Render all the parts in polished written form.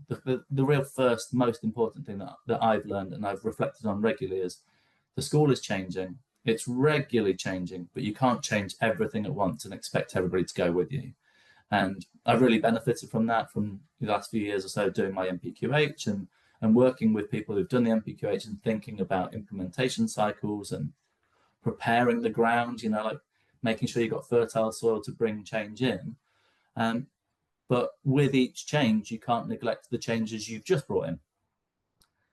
the real first, most important thing that I've learned and I've reflected on regularly is the school is changing. It's regularly changing, but you can't change everything at once and expect everybody to go with you. And I've really benefited from that from the last few years or so doing my MPQH and working with people who've done the MPQH and thinking about implementation cycles and preparing the ground, you know, like making sure you've got fertile soil to bring change in. But with each change, you can't neglect the changes you've just brought in.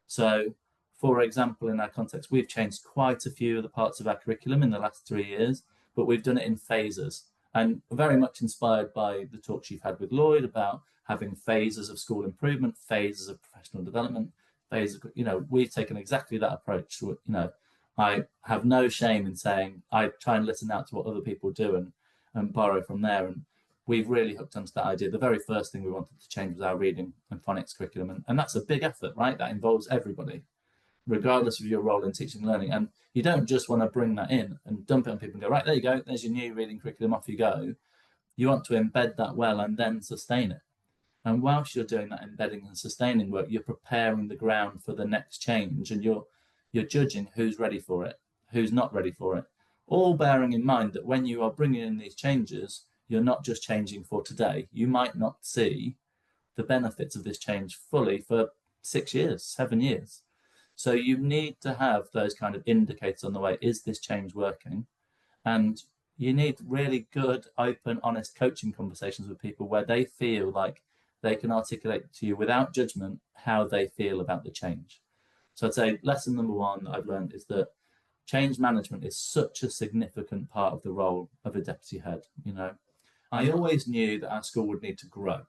So, for example, in our context, we've changed quite a few of the parts of our curriculum in the last 3 years, but we've done it in phases. And very much inspired by the talks you've had with Lloyd about having phases of school improvement, phases of professional development, phases of, you know, we've taken exactly that approach. You know, I have no shame in saying I try and listen out to what other people do and borrow from there. And we've really hooked onto that idea. The very first thing we wanted to change was our reading and phonics curriculum. And that's a big effort, right? That involves everybody, regardless of your role in teaching and learning. And you don't just want to bring that in and dump it on people and go, right, there you go, there's your new reading curriculum, off you go. You want to embed that well and then sustain it. And whilst you're doing that embedding and sustaining work, you're preparing the ground for the next change, and you're judging who's ready for it, who's not ready for it. All bearing in mind that when you are bringing in these changes, you're not just changing for today. You might not see the benefits of this change fully for 6 years, 7 years. So you need to have those kind of indicators on the way. Is this change working? And you need really good, open, honest coaching conversations with people where they feel like they can articulate to you without judgment how they feel about the change. So I'd say lesson number one that I've learned is that change management is such a significant part of the role of a deputy head. You know, I always knew that our school would need to grow.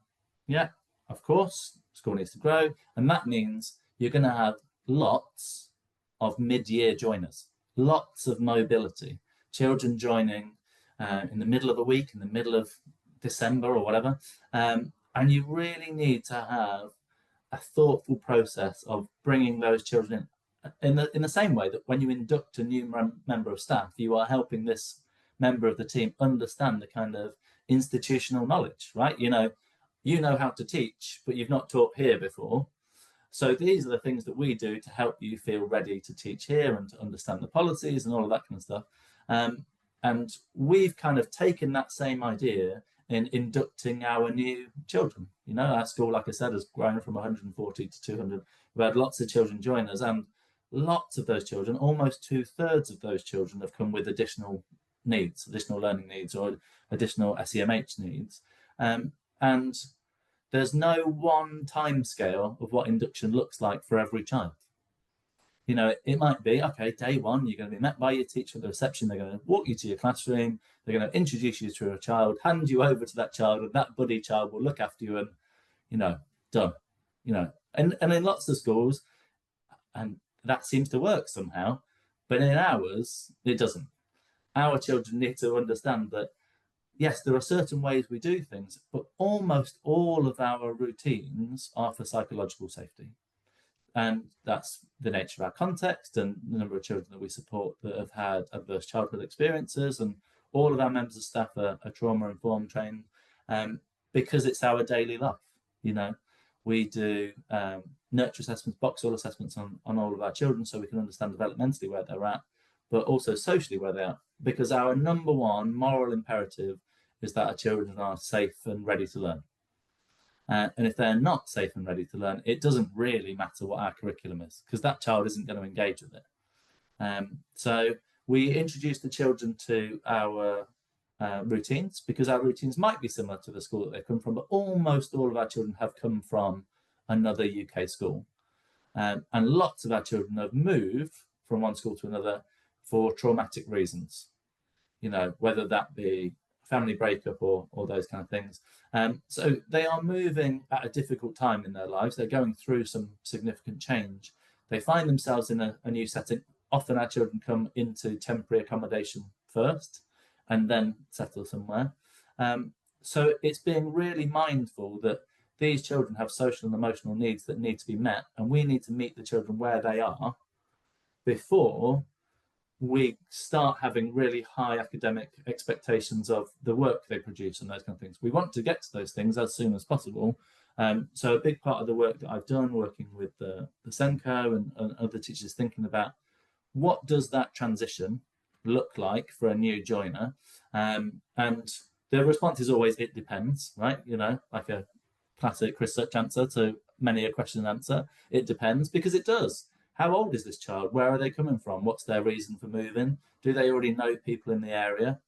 Yeah, of course, school needs to grow. And that means you're going to have lots of mid-year joiners, lots of mobility, children joining in the middle of a week, in the middle of December or whatever. And you really need to have a thoughtful process of bringing those children in the same way that when you induct a new member of staff, you are helping this member of the team understand the kind of institutional knowledge, right? You know how to teach, but you've not taught here before. So these are the things that we do to help you feel ready to teach here and to understand the policies and all of that kind of stuff. And we've kind of taken that same idea in inducting our new children. You know, our school, like I said, has grown from 140 to 200. We've had lots of children join us, and lots of those children, almost 2/3 of those children, have come with additional needs, additional learning needs or additional SEMH needs. And there's no one time scale of what induction looks like for every child. You know, it might be, okay, day one, you're going to be met by your teacher at the reception. They're going to walk you to your classroom. They're going to introduce you to a child, hand you over to that child, and that buddy child will look after you and, you know, done. You know, and in lots of schools, and that seems to work somehow, but in ours, it doesn't. Our children need to understand that, yes, there are certain ways we do things, but almost all of our routines are for psychological safety. And that's the nature of our context and the number of children that we support that have had adverse childhood experiences. And all of our members of staff are trauma-informed, trained, because it's our daily life. You know, we do nurture assessments, box all assessments on all of our children so we can understand developmentally where they're at, but also socially where they are. Because our number one moral imperative is that our children are safe and ready to learn. And if they're not safe and ready to learn, it doesn't really matter what our curriculum is, because that child isn't going to engage with it. So we introduce the children to our routines, because our routines might be similar to the school that they come from, but almost all of our children have come from another UK school. And lots of our children have moved from one school to another for traumatic reasons, you know, whether that be family breakup or those kind of things. So they are moving at a difficult time in their lives. They're going through some significant change. They find themselves in a new setting. Often our children come into temporary accommodation first and then settle somewhere. So it's being really mindful that these children have social and emotional needs that need to be met, and we need to meet the children where they are before we start having really high academic expectations of the work they produce and those kind of things. We want to get to those things as soon as possible, So a big part of the work that I've done working with the Senko and other teachers thinking about what does that transition look like for a new joiner, and the response is always it depends, right? Like a classic research answer to many a question and answer. It depends, because it does. How old is this child? Where are they coming from? What's their reason for moving? Do they already know people in the area?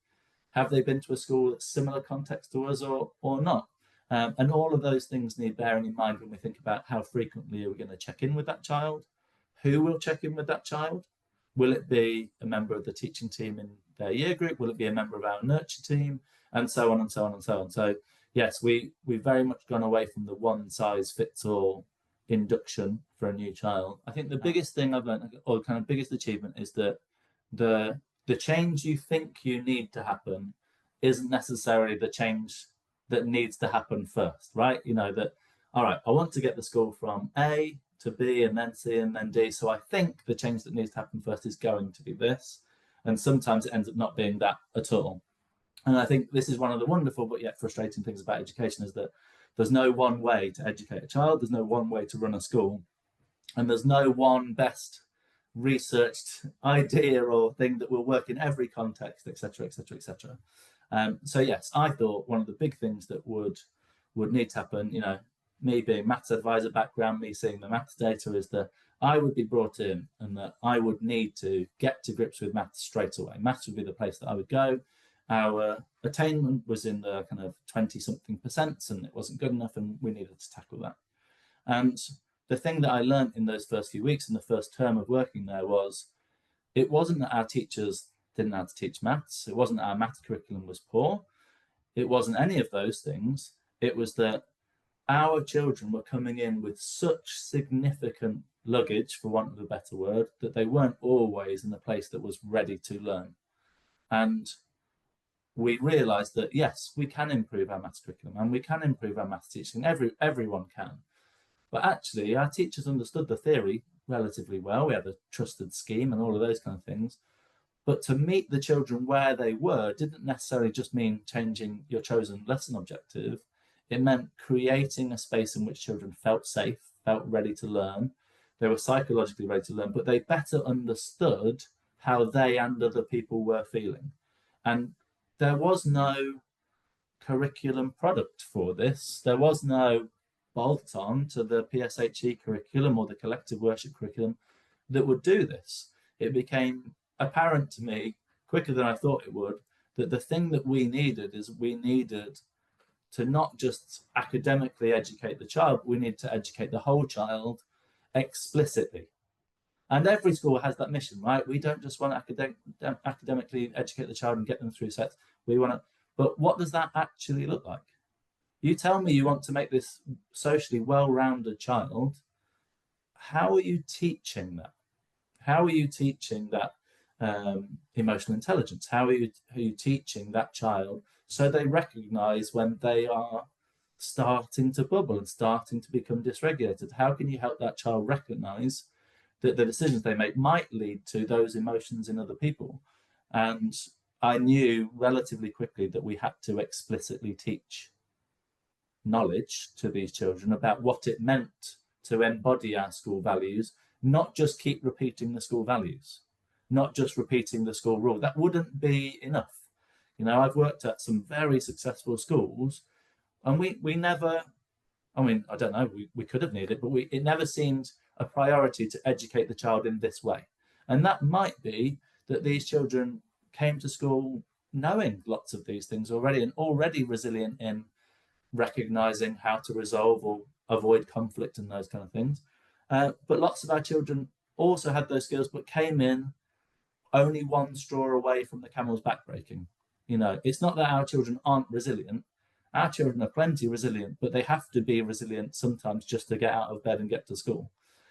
Have they been to a school that's similar context to us or not? And all of those things need bearing in mind when we think about how frequently are we going to check in with that child? Who will check in with that child? Will it be a member of the teaching team in their year group? Will it be a member of our nurture team? And so on and so on and so on. So yes, we've very much gone away from the one size fits all induction for a new child. I think the biggest thing I've learned, or kind of biggest achievement, is that the change you think you need to happen isn't necessarily the change that needs to happen first, right? That, all right, I want to get the school from A to B and then C and then D. So I think the change that needs to happen first is going to be this. And sometimes it ends up not being that at all. And I think this is one of the wonderful but yet frustrating things about education, is that there's no one way to educate a child. There's no one way to run a school. And there's no one best researched idea or thing that will work in every context, etc., etc., etc. So yes, I thought one of the big things that would need to happen, me being maths advisor background, me seeing the maths data, is that I would be brought in and that I would need to get to grips with maths straight away. Maths would be the place that I would go. Our attainment was in the kind of 20-something% and it wasn't good enough, and we needed to tackle that. And the thing that I learned in those first few weeks in the first term of working there was, it wasn't that our teachers didn't know how to teach maths. It wasn't that our maths curriculum was poor. It wasn't any of those things. It was that our children were coming in with such significant luggage, for want of a better word, that they weren't always in a place that was ready to learn. And we realised that, yes, we can improve our maths curriculum and we can improve our maths teaching. Everyone can. But actually, our teachers understood the theory relatively well. We had a trusted scheme and all of those kind of things. But to meet the children where they were didn't necessarily just mean changing your chosen lesson objective. It meant creating a space in which children felt safe, felt ready to learn. They were psychologically ready to learn, but they better understood how they and other people were feeling. And there was no curriculum product for this. There was no bolt-on to the PSHE curriculum or the collective worship curriculum that would do this. It became apparent to me, quicker than I thought it would, that the thing that we needed to not just academically educate the child, we need to educate the whole child explicitly. And every school has that mission, right? We don't just want to academically educate the child and get them through sets. We want to, but what does that actually look like? You tell me you want to make this socially well-rounded child. How are you teaching that? How are you teaching that emotional intelligence? How are you teaching that child so they recognize when they are starting to bubble and starting to become dysregulated? How can you help that child recognize that the decisions they make might lead to those emotions in other people? And I knew relatively quickly that we had to explicitly teach knowledge to these children about what it meant to embody our school values, not just keep repeating the school values, not just repeating the school rule. That wouldn't be enough. I've worked at some very successful schools, and we never, I don't know, we could have needed it, but it never seemed a priority to educate the child in this way. And that might be that these children came to school knowing lots of these things already and already resilient in recognizing how to resolve or avoid conflict and those kind of things. But lots of our children also had those skills, but came in only one straw away from the camel's back breaking. It's not that our children aren't resilient. Our children are plenty resilient, but they have to be resilient sometimes just to get out of bed and get to school.